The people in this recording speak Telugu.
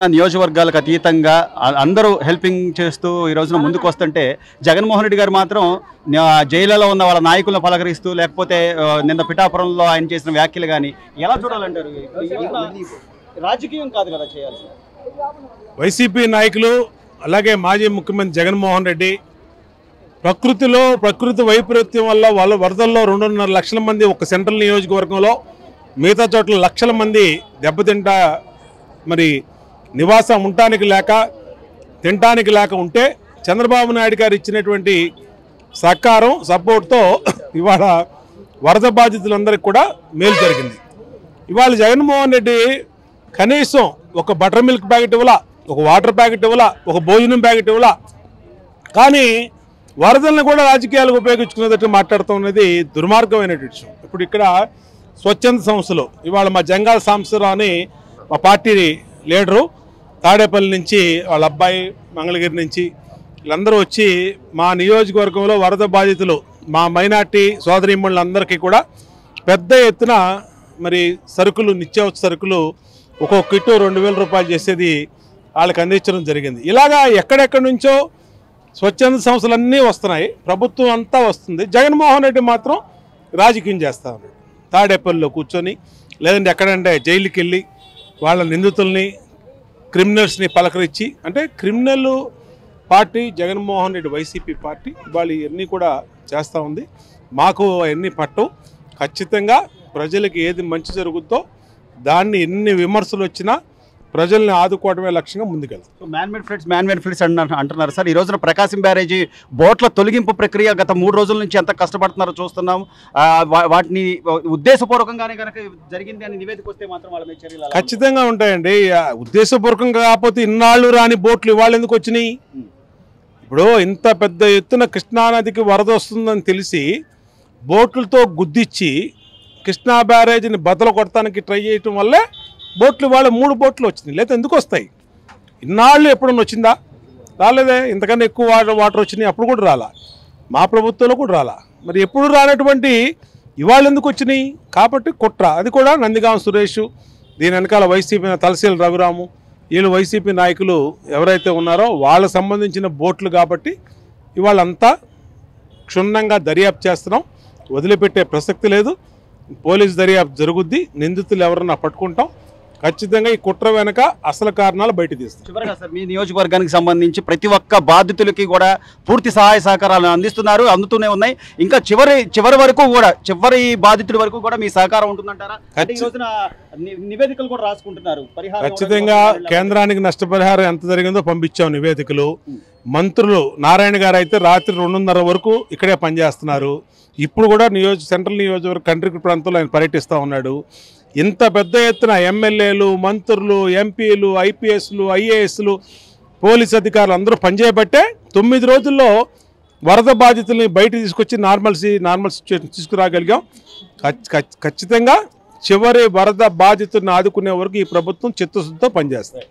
నియోజకవర్గాలకు అతీతంగా అందరూ హెల్పింగ్ చేస్తూ ఈ రోజున ముందుకు వస్తుంటే జగన్మోహన్ రెడ్డి గారు మాత్రం జైలులో ఉన్న వాళ్ళ నాయకులను పలకరిస్తూ లేకపోతే నిన్న పిఠాపురంలో ఆయన చేసిన వ్యాఖ్యలు కానీ ఎలా చూడాలంటారు? రాజకీయం కాదు కదా చేయాల్సి. వైసీపీ నాయకులు అలాగే మాజీ ముఖ్యమంత్రి జగన్మోహన్ రెడ్డి ప్రకృతి వైపరీత్యం వల్ల వాళ్ళ వరదల్లో 2.5 లక్షల మంది ఒక సెంట్రల్ నియోజకవర్గంలో, మిగతా చోట్ల లక్షల మంది దెబ్బతింటా మరి నివాసం ఉండటానికి లేక తినటానికి లేక ఉంటే చంద్రబాబు నాయుడు గారు ఇచ్చినటువంటి సహకారం సపోర్ట్తో ఇవాళ వరద బాధితులందరికీ కూడా మేలు జరిగింది. ఇవాళ జగన్మోహన్ రెడ్డి కనీసం ఒక బటర్ మిల్క్ ప్యాకెట్ ఇవ్వాల, ఒక వాటర్ ప్యాకెట్ ఇవ్వాల, ఒక భోజనం ప్యాకెట్ ఇవ్వాల, కానీ వరదలను కూడా రాజకీయాలకు ఉపయోగించుకునేటట్టు మాట్లాడుతున్నది దుర్మార్గమైనటువంటి విషయం. ఇప్పుడు ఇక్కడ స్వచ్ఛంద సంస్థలు ఇవాళ మా జంగాల సాంబశివరావు అని మా పార్టీ లీడరు తాడేపల్లి నుంచి వాళ్ళ అబ్బాయి మంగళగిరి నుంచి వీళ్ళందరూ వచ్చి మా నియోజకవర్గంలో వరద బాధితులు మా మైనార్టీ సోదరీమణులందరికీ కూడా పెద్ద ఎత్తున మరి సరుకులు, నిత్యావసర సరుకులు ఒక్కొక్క కిట్టు 2,000 రూపాయలు చేసేది వాళ్ళకి అందించడం జరిగింది. ఇలాగా ఎక్కడెక్కడి నుంచో స్వచ్ఛంద సంస్థలన్నీ వస్తున్నాయి, ప్రభుత్వం అంతా వస్తుంది. జగన్మోహన్ రెడ్డి మాత్రం రాజకీయం చేస్తూ ఉన్నాడు. తాడేపల్లిలో కూర్చొని లేదంటే ఎక్కడంటే జైలుకి వెళ్ళి వాళ్ళ నిందితుల్ని, క్రిమినల్స్ని పలకరించి, అంటే criminal party Jaganmohan Reddy YCP party వాళ్ళు ఇవన్నీ కూడా చేస్తూ ఉంది. మాకు అవన్నీ పట్టవు. ఖచ్చితంగా ప్రజలకు ఏది మంచి జరుగుద్దో దాన్ని ఎన్ని విమర్శలు వచ్చినా ప్రజల్ని ఆదుకోవడమే లక్ష్యంగా ముందుకెళ్తాం. మ్యాన్ మేడ్ ఫ్లడ్స్ అంటున్నారు సార్. ఈ రోజున ప్రకాశం బ్యారేజీ బోట్ల తొలగింపు ప్రక్రియ గత 3 రోజుల నుంచి ఎంత కష్టపడుతున్నారో చూస్తున్నాం. వాటిని ఉద్దేశపూర్వకంగానే కనుక జరిగింది అని నివేదిక వస్తే మాత్రం వాళ్ళ మీద చర్యలు ఖచ్చితంగా ఉంటాయండి. ఉద్దేశపూర్వకంగా కాకపోతే ఇన్నాళ్ళు రాని బోట్లు ఇవాళ ఎందుకు వచ్చినాయి? ఇప్పుడు ఇంత పెద్ద ఎత్తున కృష్ణానదికి వరద వస్తుందని తెలిసి బోట్లతో గుద్దిచ్చి కృష్ణా బ్యారేజీని బద్దలు కొడటానికి ట్రై చేయటం వల్లే బోట్లు ఇవాళ 3 బోట్లు వచ్చినాయి. లేదా ఎందుకు వస్తాయి? ఇన్నాళ్ళు ఎప్పుడన్నా వచ్చిందా? రాలేదే. ఇంతకన్నా ఎక్కువ వాటర్ వచ్చినాయి, అప్పుడు కూడా రాలా. మా ప్రభుత్వంలో కూడా రాలా. మరి ఎప్పుడు రానటువంటి ఇవాళ ఎందుకు వచ్చినాయి? కాబట్టి కుట్ర. అది కూడా నందిగాం సురేష్, దీని వెనకాల వైసీపీ తలసీల రఘురాము, వీళ్ళు వైసీపీ నాయకులు ఎవరైతే ఉన్నారో వాళ్ళకు సంబంధించిన బోట్లు కాబట్టి ఇవాళంతా క్షుణ్ణంగా దర్యాప్తు చేస్తున్నాం. వదిలిపెట్టే ప్రసక్తి లేదు. పోలీసు దర్యాప్తు జరుగుద్ది. నిందితులు ఎవరన్నా పట్టుకుంటాం. ఖచ్చితంగా ఈ కుట్ర వెనక అసలు కారణాలు బయట తీస్తాం. చివరిగా సార్, మీ నియోజకవర్గానికి సంబంధించి ప్రతి ఒక్క బాధితులకి కూడా పూర్తి సహాయ సహకారాలను అందుతూనే ఉన్నాయి. ఇంకా చివరి వరకు కూడా, చివరి బాధితుల వరకు కూడా మీ సహకారం ఉంటుందంటారా? ఈ రోజున నివేదికలు కూడా రాసుకుంటున్నారు. ఖచ్చితంగా కేంద్రానికి నష్టపరిహారం ఎంత జరిగిందో పంపించాం నివేదికలు. మంత్రులు నారాయణ గారు అయితే రాత్రి 2:30 వరకు ఇక్కడే పనిచేస్తున్నారు. ఇప్పుడు కూడా సెంట్రల్ నియోజకవర్గ కంట్రీ ప్రాంతంలో ఆయన పర్యటిస్తూ ఉన్నాడు. ఇంత పెద్ద ఎత్తున ఎమ్మెల్యేలు, మంత్రులు, ఎంపీలు, ఐపీఎస్లు, ఐఏఎస్లు, పోలీస్ అధికారులు అందరూ పనిచేయబట్టే 9 రోజుల్లో వరద బాధితుల్ని బయట తీసుకొచ్చి నార్మల్ సిచ్యువేషన్ తీసుకురాగలిగాం. ఖచ్చితంగా చివరి వరద బాధితులను ఆదుకునే వరకు ఈ ప్రభుత్వం చిత్తశుద్ధితో పనిచేస్తాయి.